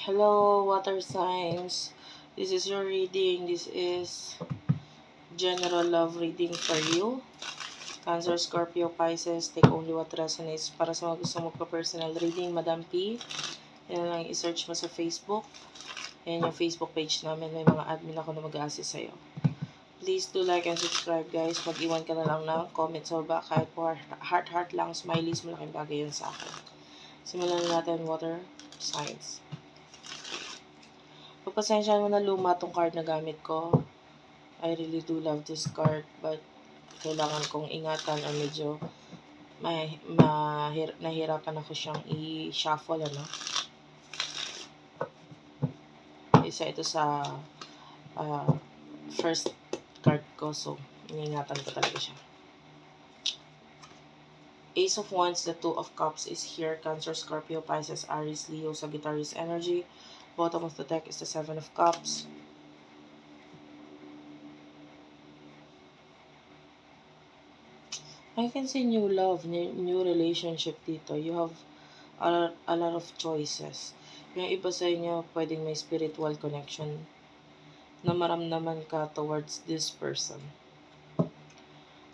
Hello, water signs. This is your reading. This is general love reading for you. Cancer, Scorpio, Pisces, take only what resonates. Para sa mga gusto magpa-personal reading, Madam P, yan lang i-search mo sa Facebook. Yan yung Facebook page namin. May mga admin ako na mag-assist sa'yo. Please do like and subscribe, guys. Mag-iwan ka na lang ng comment sa baba. Kahit po heart lang, smileys, malaking bagay yun sa akin. Simulan na natin water signs. Pagpasensya mo na luma tong card na gamit ko. I really do love this card, but kailangan kong ingatan o medyo nahirapan ako siyang i-shuffle, ano. Isa ito sa first card ko, so ingatan ko talaga siya. Ace of Wands, the Two of Cups is here. Cancer, Scorpio, Pisces, Aries, Leo, Sagittarius energy. Bottom of the deck is the Seven of Cups. I can see new love, new relationship dito. You have a lot of choices. Yung iba sa inyo, pwedeng may spiritual connection na maramdaman ka towards this person.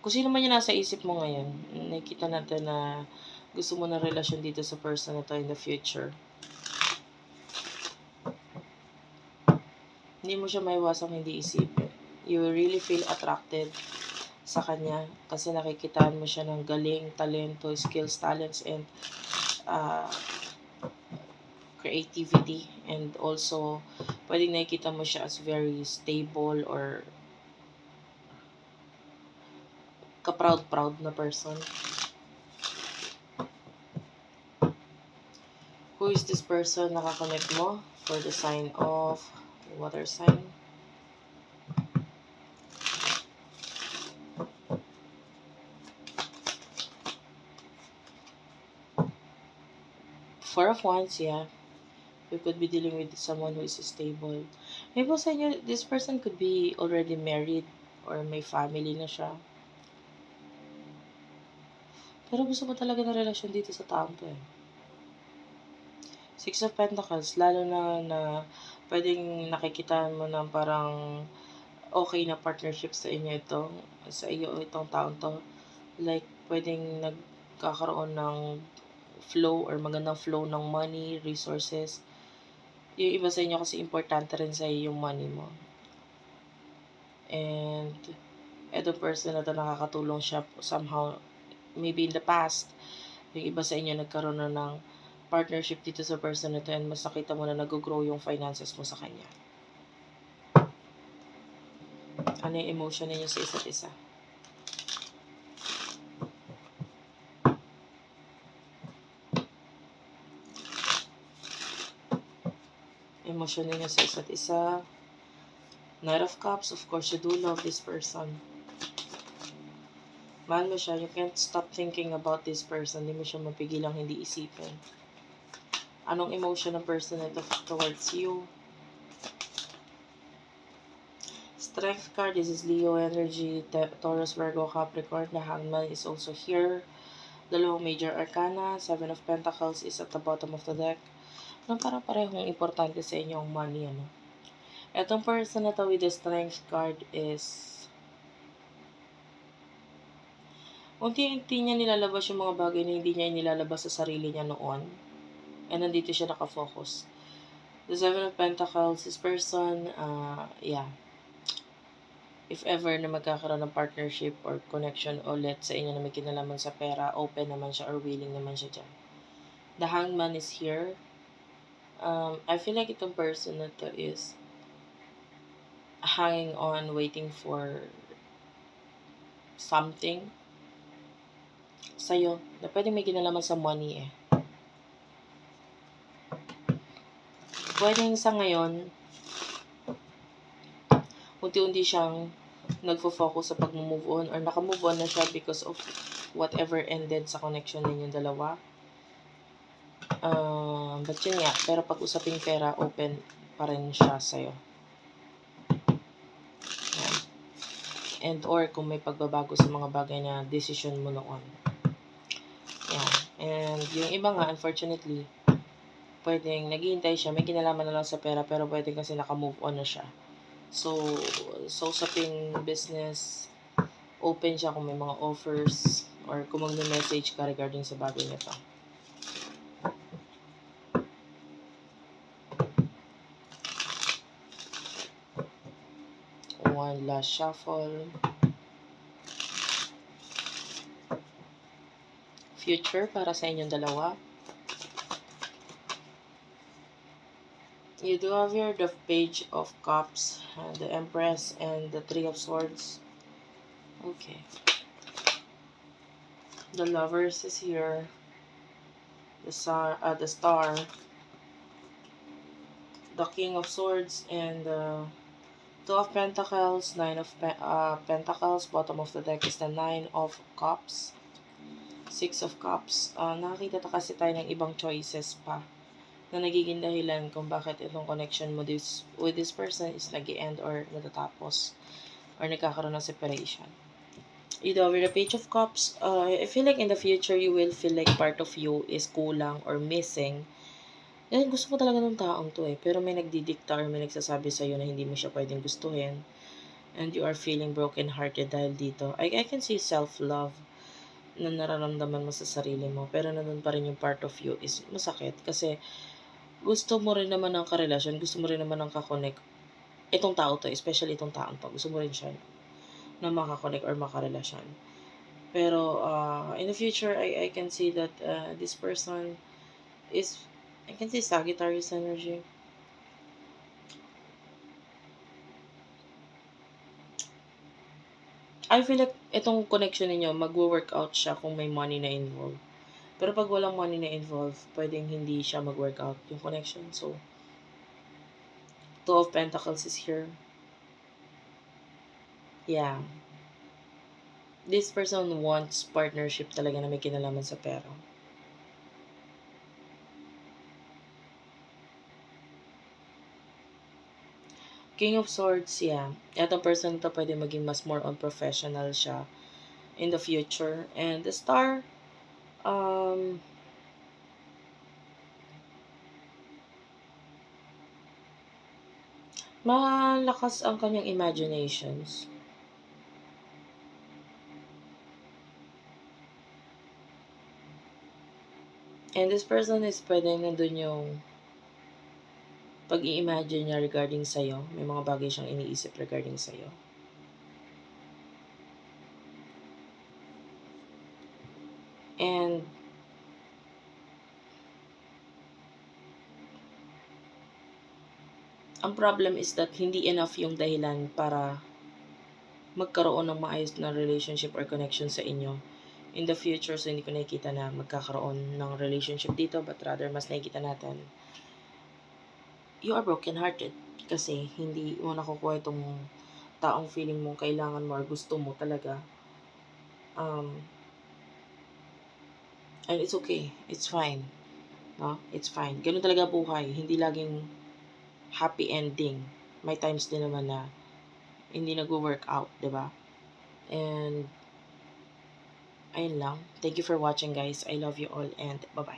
Kung sino man yung nasa isip mo ngayon, nakikita natin na gusto mo na relasyon dito sa person na to in the future. Hindi mo siya maiwasang hindi isipin. You really feel attracted sa kanya kasi nakikitaan mo siya ng galing, talento, skills, talents, and creativity. And also, pwedeng nakikita mo siya as very stable or ka-proud na person. Who is this person nakakonect mo for the sign of water sign? Four of Wands, yeah. You could be dealing with someone who is stable. Maybe sa inyo, this person could be already married or may family na siya. Pero gusto mo talaga ng relasyon dito sa taong to eh. Six of Pentacles, lalo na pwedeng nakikitaan mo ng parang okay na partnership sa inyo sa iyo itong taong to. Like, pwedeng nagkakaroon ng flow or magandang flow ng money, resources. Yung iba sa inyo kasi importante rin sa iyo yung money mo. And eto person na to nakakatulong siya somehow, maybe in the past, yung iba sa inyo nagkaroon na ng partnership dito sa person na to and mas nakita mo na nag-grow yung finances mo sa kanya. Ano yung emotion ninyo sa isa't isa? Emotion ninyo sa isa't isa. Knight of Cups, of course, you do love this person. Mahal mo siya, you can't stop thinking about this person. Hindi mo siya mapigilang hindi isipin. Anong emotion ng person ito towards you? Strength card, this is Leo energy, Taurus, Virgo, Capricorn. The Hangman is also here. Dalawang major arcana, Seven of Pentacles is at the bottom of the deck. Parang parehong importante sa inyo ang money, ano. Etong person na to with the Strength card is unti-unti niya nilalabas yung mga bagay na hindi niya inilalabas sa sarili niya noon. And nandito siya nakafocus. The Seven of Pentacles, this person, yeah. If ever na magkakaroon ng partnership or connection ulit sa inyo na may kinalaman sa pera, open naman siya or willing naman siya dyan. The Hangman is here. I feel like itong person na to is hanging on, waiting for something sa'yo na pwede may kinalaman sa money eh. Pwedeng sa ngayon, unti-unti siyang nagfo-focus sa pag-move on or naka-move on na siya because of whatever ended sa connection ninyong dalawa. But yun nga, pero pag usaping pera, open pa rin siya sa'yo. Yan. And or kung may pagbabago sa mga bagay na decision mo noon. Yan. And yung iba nga, unfortunately, pwedeng naghihintay siya, may kinalaman na lang sa pera, pero pwede kasi naka-move on na siya. So, sa usaping business, open siya kung may mga offers or kung mag-message ka regarding sa bagay na to. One last shuffle. Future para sa inyong dalawa. You do have here the Page of Cups, the Empress, and the Three of Swords. Okay. The Lovers is here. The Star. The King of Swords, and the Two of Pentacles, Nine of Pentacles. Bottom of the deck is the Nine of Cups. Six of Cups. Nakakita kasi tayo ng ibang choices pa na nagiging dahilan kung bakit itong connection mo with this person is nag-end or natatapos or nagkakaroon ng separation. Either over the Page of Cups, I feel like in the future you will feel like part of you is kulang or missing. Yan, gusto mo talaga ng taong to pero may nagdidikta or may nagsasabi sa'yo na hindi mo siya pwedeng gustuhin and you are feeling broken-hearted dahil dito. I can see self-love na nararamdaman mo sa sarili mo, pero nandun pa rin yung part of you is masakit kasi gusto mo rin naman ng karelasyon, gusto mo rin naman ng kakonek. Itong tao to, especially itong taong to, gusto mo rin siya na makakonek or makarelasyon. Pero in the future, I can see that this person is, I can see Sagittarius energy. I feel like itong connection ninyo, mag-work out siya kung may money na involved. Pero pag walang money na involved, pwedeng hindi siya mag-work out yung connection. So, Two of Pentacles is here. Yeah. This person wants partnership talaga na may kinalaman sa pera. King of Swords, yeah. Itong person to pwede maging mas more on professional siya in the future. And the Star, malakas ang kanyang imaginations. And this person is pwedeng nandun yung pag-i-imagine niya regarding sa'yo. May mga bagay siyang iniisip regarding sa'yo. And ang problem is that hindi enough yung dahilan para magkaroon ng maayos na relationship or connection sa inyo in the future. So, hindi ko nakikita na magkakaroon ng relationship dito, but rather, mas nakikita natin, you are broken-hearted kasi hindi mo nakukuha itong taong feeling mo kailangan mo or gusto mo talaga. And it's okay. It's fine. No? It's fine. Ganun talaga buhay. Hindi laging happy ending. May times din naman na hindi nag-work out, diba? And ayun lang. Thank you for watching, guys. I love you all and bye-bye.